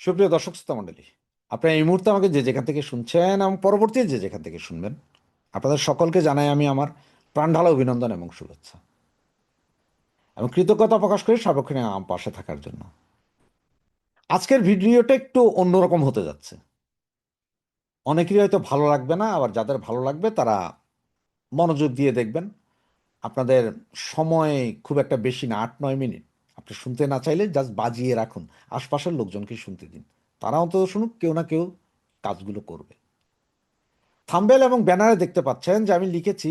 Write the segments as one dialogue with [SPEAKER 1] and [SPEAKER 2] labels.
[SPEAKER 1] সুপ্রিয় দর্শক শ্রোতা মণ্ডলী, আপনারা এই মুহূর্তে আমাকে যে যেখান থেকে শুনছেন এবং পরবর্তী যে যেখান থেকে শুনবেন, আপনাদের সকলকে জানাই আমি আমার প্রাণঢালা অভিনন্দন এবং শুভেচ্ছা এবং কৃতজ্ঞতা প্রকাশ করি সার্বক্ষণিক আমার পাশে থাকার জন্য। আজকের ভিডিওটা একটু অন্যরকম হতে যাচ্ছে। অনেকেরই হয়তো ভালো লাগবে না, আবার যাদের ভালো লাগবে তারা মনোযোগ দিয়ে দেখবেন। আপনাদের সময় খুব একটা বেশি না, 8-9 মিনিট। আপনি শুনতে না চাইলে জাস্ট বাজিয়ে রাখুন, আশপাশের লোকজনকে শুনতে দিন, তারা অন্তত শুনুক, কেউ না কেউ কাজগুলো করবে। থাম্বনেল এবং ব্যানারে দেখতে পাচ্ছেন যে আমি লিখেছি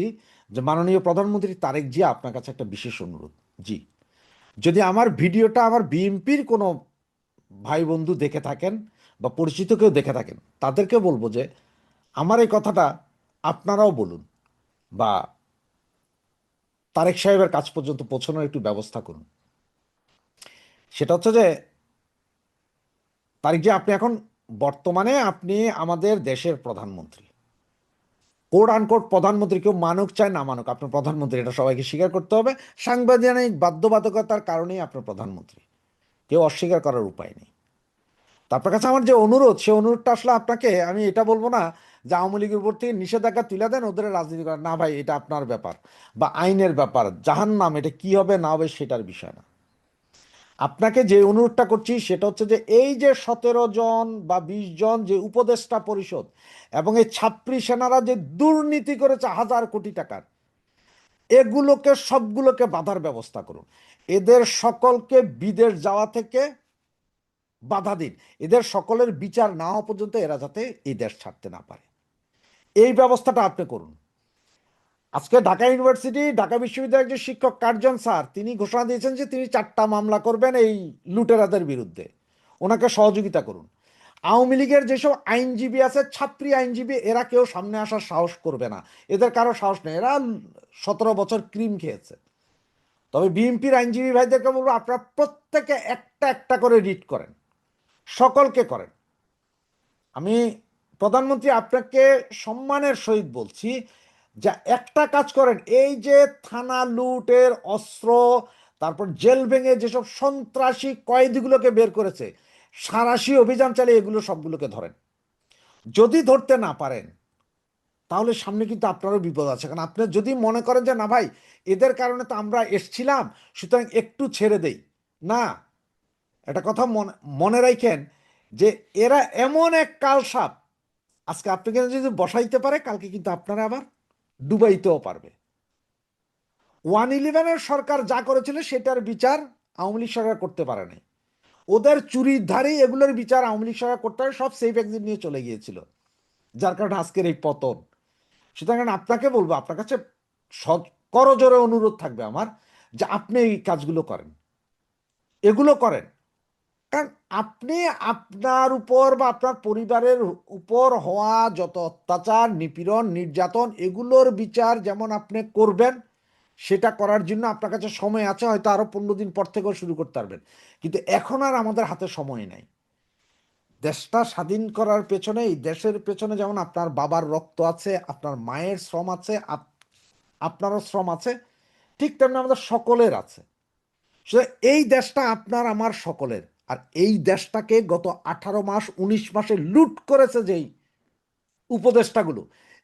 [SPEAKER 1] যে মাননীয় প্রধানমন্ত্রী তারেক জিয়া আপনার কাছে একটা বিশেষ অনুরোধ। জি, যদি আমার ভিডিওটা আমার বিএনপির কোনো ভাই বন্ধু দেখে থাকেন বা পরিচিত কেউ দেখে থাকেন, তাদেরকে বলবো যে আমার এই কথাটা আপনারাও বলুন, বা তারেক সাহেবের কাছ পর্যন্ত পৌঁছানোর একটু ব্যবস্থা করুন। সেটা হচ্ছে যে তারেক জিয়া, আপনি এখন বর্তমানে আপনি আমাদের দেশের প্রধানমন্ত্রী, কোড আনকোড প্রধানমন্ত্রী। কেউ মানুক চায় না মানুক, আপনার প্রধানমন্ত্রী, এটা সবাইকে স্বীকার করতে হবে। সাংবিধানিক বাধ্যবাধকতার কারণেই আপনার প্রধানমন্ত্রী, কেউ অস্বীকার করার উপায় নেই। তো আপনার কাছে আমার যে অনুরোধ, সে অনুরোধটা আসলে আপনাকে আমি এটা বলবো না যে আওয়ামী লীগের উপর থেকে নিষেধাজ্ঞা তুলে দেন, ওদের রাজনীতি করেন না। ভাই, এটা আপনার ব্যাপার বা আইনের ব্যাপার, জাহান্নাম এটা কি হবে না হবে সেটার বিষয় না। আপনাকে যে অনুরোধটা করছি সেটা হচ্ছে যে এই যে 17 জন বা 20 জন যে উপদেষ্টা পরিষদ এবং এই ছাত্রী সেনারা যে দুর্নীতি করেছে হাজার কোটি টাকার, এগুলোকে সবগুলোকে বাধার ব্যবস্থা করুন। এদের সকলকে বিদেশ যাওয়া থেকে বাধা দিন। এদের সকলের বিচার না হওয়া পর্যন্ত এরা যাতে এই দেশ ছাড়তে না পারে, এই ব্যবস্থাটা আপনি করুন। আজকে ঢাকা ইউনিভার্সিটি, ঢাকা বিশ্ববিদ্যালয়ের যে শিক্ষক কার্জন স্যার, তিনি ঘোষণা দিয়েছেন যে তিনি 4টা মামলা করবেন এই লুটেরাদের বিরুদ্ধে। ওনাকে সহযোগিতা করুন। আওয়ামী লীগের যেসব আইনজীবী আছে, ছাত্রী আইনজীবী, এরা কেউ সামনে আসার সাহস করবে না। এদের কারো সাহস নেই, এরা 17 বছর ক্রিম খেয়েছে। তবে বিএনপির আইনজীবী ভাইদেরকে বলবো, আপনারা প্রত্যেকে একটা একটা করে রিট করেন, সকলকে করেন। আমি প্রধানমন্ত্রী আপনাকে সম্মানের সহিত বলছি যে একটা কাজ করেন, এই যে থানা লুটের অস্ত্র, তারপর জেল ভেঙে যেসব সন্ত্রাসী কয়েদিগুলোকে বের করেছে, সাঁড়াশি অভিযান চালিয়ে এগুলো সবগুলোকে ধরেন। যদি ধরতে না পারেন তাহলে সামনে কিন্তু আপনারও বিপদ আছে। কারণ আপনি যদি মনে করেন যে না ভাই, এদের কারণে তো আমরা এসছিলাম, সুতরাং একটু ছেড়ে দেই, না। একটা কথা মনে মনে রাখেন যে এরা এমন এক কালসাপ, আজকে আপনাকে যদি বসাইতে পারে, কালকে কিন্তু আপনারা আবার ডুবাইতেও পারবে। 111-এর সরকার যা করেছিল সেটার বিচার আওয়ামী লীগ সরকার করতে পারে নাই। ওদের চুরির ধারেই এগুলোর বিচার আওয়ামী লীগ সরকার করতে পারে, সব সেফ এক্সিট নিয়ে চলে গিয়েছিল, যার কারণে আজকের এই পতন। সুতরাং আপনাকে বলবো, আপনার কাছে করজোরে অনুরোধ থাকবে আমার যে আপনি এই কাজগুলো করেন, এগুলো করেন। কারণ আপনি আপনার উপর বা আপনার পরিবারের উপর হওয়া যত অত্যাচার, নিপীড়ন, নির্যাতন, এগুলোর বিচার যেমন আপনি করবেন, সেটা করার জন্য আপনার কাছে সময় আছে, হয়তো আরো 15 দিন পর থেকেও শুরু করতে পারবেন। কিন্তু এখন আর আমাদের হাতে সময় নাই। দেশটা স্বাধীন করার পেছনে, এই দেশের পেছনে যেমন আপনার বাবার রক্ত আছে, আপনার মায়ের শ্রম আছে, আপনারও শ্রম আছে, ঠিক তেমনি আমাদের সকলের আছে। এই দেশটা আপনার আমার সকলের। আর এই দেশটাকে গত 18 মাস 19 মাসে লুট করেছে যেই উপদেষ্টাগুলো,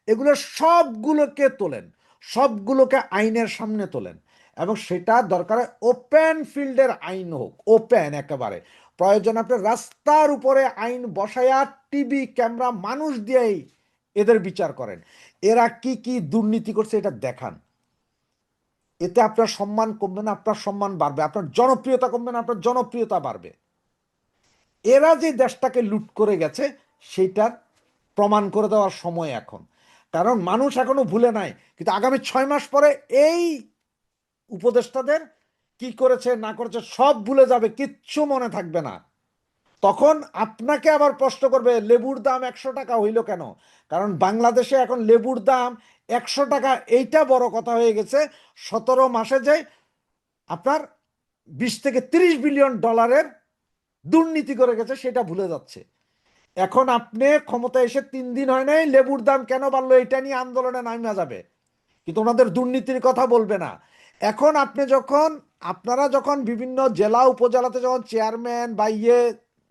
[SPEAKER 1] এগুলো সবগুলোকে তোলেন, সবগুলোকে আইনের সামনে তোলেন। এবং সেটা দরকার ওপেন ফিল্ডের আইন হোক, ওপেন একেবারে। প্রয়োজন আপনি রাস্তার উপরে আইন বসায়া টিভি ক্যামেরা মানুষ দিয়েই এদের বিচার করেন। এরা কি কি দুর্নীতি করছে এটা দেখান। এতে আপনার সম্মান কমবে না, আপনার সম্মান বাড়বে। আপনার জনপ্রিয়তা কমবে না, আপনার জনপ্রিয়তা বাড়বে। এরা যে দেশটাকে লুট করে গেছে সেইটার প্রমাণ করে দেওয়ার সময় এখন। কারণ মানুষ এখনো ভুলে নাই, কিন্তু আগামী 6 মাস পরে এই উপদেষ্টাদের কি করেছে না করেছে সব ভুলে যাবে, কিচ্ছু মনে থাকবে না। তখন আপনাকে আবার প্রশ্ন করবে লেবুর দাম 100 টাকা হইল কেন। কারণ বাংলাদেশে এখন লেবুর দাম 100 টাকা, এইটা বড় কথা হয়ে গেছে। 17 মাসে যে আপনার 20 থেকে 30 বিলিয়ন ডলারের দুর্নীতি করে গেছে সেটা ভুলে যাচ্ছে। এখন আপনি ক্ষমতা এসে 3 দিন হয় নাই, লেবুর দাম কেন বাড়লো এটা নিয়ে আন্দোলনে নামা যাবে, কিন্তু ওনাদের দুর্নীতির কথা বলবে না। এখন আপনি যখন, আপনারা যখন বিভিন্ন জেলা উপজেলাতে যখন চেয়ারম্যান বা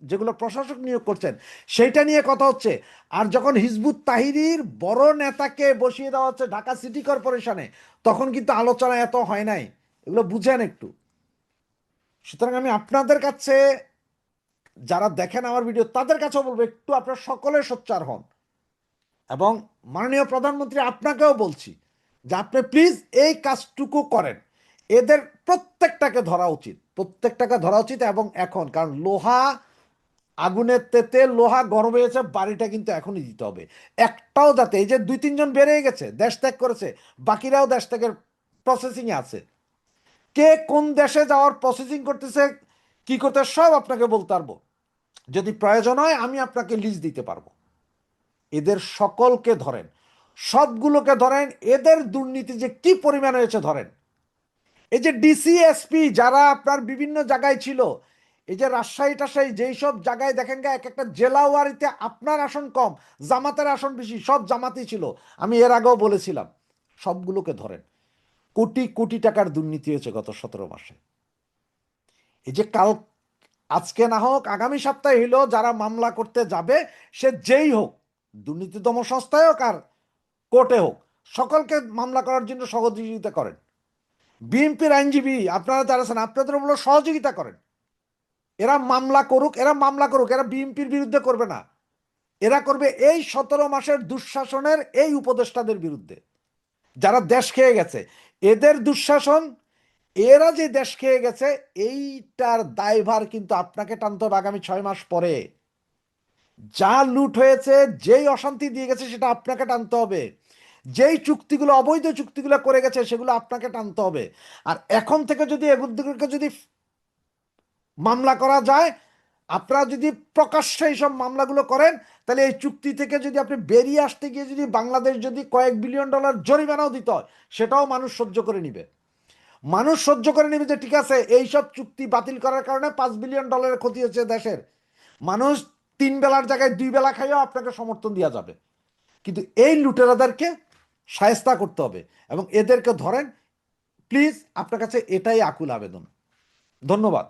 [SPEAKER 1] যেগুলো প্রশাসক নিয়োগ করছেন সেইটা নিয়ে কথা হচ্ছে। আর যখন হিজবুত তাহরির বড় নেতাকে বসিয়ে দেওয়া হচ্ছে ঢাকা সিটি কর্পোরেশনে, তখন কিন্তু আলোচনা এত হয় নাই। এগুলো বুঝেন একটু। সুতরাং আমি আপনাদের কাছে, যারা দেখেন আমার ভিডিও, তাদের কাছেও বলবো একটু আপনারা সকলে সোচ্চার হন। এবং মাননীয় প্রধানমন্ত্রী আপনাকেও বলছি যে আপনি প্লিজ এই কাজটুকু করেন। এদের প্রত্যেকটাকে ধরা উচিত, প্রত্যেকটাকে ধরা উচিত। এবং এখন, কারণ লোহা আগুনের তেতে লোহা গরম হয়েছে, বাড়িটা কিন্তু এখনই দিতে হবে। একটাও যাতে, এই যে 2-3 জন বেড়ে গেছে, দেশ ত্যাগ করেছে, বাকিরাও দেশ ত্যাগের প্রসেসিংয়ে আছে। কে কোন দেশে যাওয়ার প্রসেসিং করতেছে, কি করতে, সব আপনাকে বলতে পারবো। যদি প্রয়োজন হয় আমি আপনাকে লিস্ট দিতে পারবো। এদের সকলকে ধরেন, সবগুলোকে ধরেন, এদের দুর্নীতি যে কি পরিমাণ হয়েছে ধরেন। এই যে ডিসিএসপি যারা আপনার বিভিন্ন জায়গায় ছিল, এই যে রাজশাহী টাশাহী যেই সব জায়গায় দেখেন গা, এক একটা জেলা ওয়ারিতে আপনার আসন কম, জামাতের আসন বেশি, সব জামাতই ছিল। আমি এর আগেও বলেছিলাম, সবগুলোকে ধরেন। কোটি কোটি টাকার দুর্নীতি হয়েছে গত 17 মাসে। এই যে কাল, আজকে না হোক আগামী সপ্তাহে হইলো, যারা মামলা করতে যাবে, সে যেই হোক, দুর্নীতি দমন সংস্থায় হোক আর কোর্টে হোক, সকলকে মামলা করার জন্য সহযোগিতা করেন। বিএনপির আইনজীবী আপনারা যারা আছেন, আপনাদের বলো সহযোগিতা করেন। এরা মামলা করুক, এরা মামলা করুক, এরা বিএনপির বিরুদ্ধে করবে না, এরা করবে এই 17 মাসের দুঃশাসনের এই উপদেষ্টাদের বিরুদ্ধে, যারা দেশ খেয়ে গেছে। এদের দুঃশাসন, এরা যে দেশ খেয়ে গেছে, এইটার দায়ভার কিন্তু আপনাকে টানতে হবে আগামী 6 মাস পরে। যা লুট হয়েছে, যেই অশান্তি দিয়ে গেছে, সেটা আপনাকে টানতে হবে। যেই চুক্তিগুলো, অবৈধ চুক্তিগুলো করে গেছে, সেগুলো আপনাকে টানতে হবে। আর এখন থেকে যদি এগুলোকে যদি মামলা করা যায়, আপনারা যদি প্রকাশ্যে এইসব মামলাগুলো করেন, তাহলে এই চুক্তি থেকে যদি আপনি বেরিয়ে আসতে গিয়ে যদি বাংলাদেশ যদি কয়েক বিলিয়ন ডলার জরিমানাও দিতে হয়, সেটাও মানুষ সহ্য করে নিবে। মানুষ সহ্য করে নিবে যে ঠিক আছে, এইসব চুক্তি বাতিল করার কারণে $5 বিলিয়ন ক্ষতি হচ্ছে দেশের। মানুষ 3 বেলার জায়গায় 2 বেলা খাইও আপনাকে সমর্থন দেওয়া যাবে। কিন্তু এই লুটেরাদেরকে শায়েস্তা করতে হবে এবং এদেরকে ধরেন প্লিজ। আপনার কাছে এটাই আকুল আবেদন। ধন্যবাদ।